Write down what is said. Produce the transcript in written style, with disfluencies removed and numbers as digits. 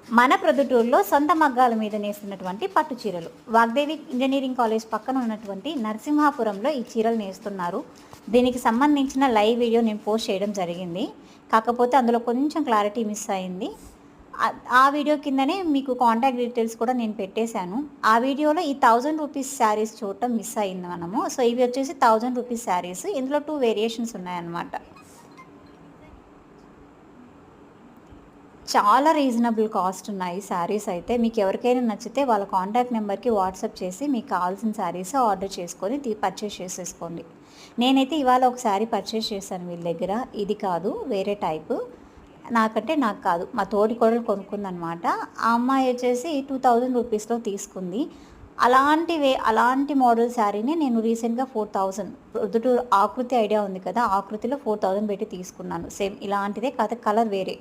మన ప్రొద్దుటూరులో సొంత మగ్గాల మీద నేస్తున్నటువంటి పట్టు చీరలు. వాగ్దేవి ఇంజనీరింగ్ కాలేజ్ పక్కన ఉన్నటువంటి నరసింహాపురంలో ఈ చీరలు నేస్తున్నారు. దీనికి సంబంధించిన లైవ్ వీడియో నేను పోస్ట్ చేయడం జరిగింది. కాకపోతే అందులో కొంచెం క్లారిటీ మిస్ అయింది. ఆ వీడియో కిందనే మీకు కాంటాక్ట్ డీటెయిల్స్ కూడా నేను పెట్టేశాను. ఆ వీడియోలో ఈ 1000 రూపీస్ శారీస్ చూడటం మిస్ అయింది మనము. సో ఇవి వచ్చేసి 1000 రూపీస్ శారీస్. ఇందులో 2 వేరియేషన్స్ ఉన్నాయన్నమాట. చాలా రీజనబుల్ కాస్ట్ ఉన్నాయి శారీస్ అయితే. మీకు ఎవరికైనా నచ్చితే వాళ్ళ కాంటాక్ట్ నెంబర్కి వాట్సాప్ చేసి మీకు కావాల్సిన శారీస్ ఆర్డర్ చేసుకొని పర్చేస్ చేసేసుకోండి. నేనైతే ఇవాళ ఒక శారీ పర్చేస్ చేశాను వీళ్ళ దగ్గర. ఇది కాదు, వేరే టైపు. నాకు కాదు, మా తోటి కోడలు కొనుక్కుందనమాట. ఆ అమ్మాయి వచ్చేసి 2000 రూపీస్లో తీసుకుంది. అలాంటి మోడల్ శారీని నేను రీసెంట్గా 4000 ప్రొద్దుటూరు ఆకృతి ఐడియా ఉంది కదా, ఆకృతిలో 4000 పెట్టి తీసుకున్నాను. సేమ్ ఇలాంటిదే, కలర్ వేరే.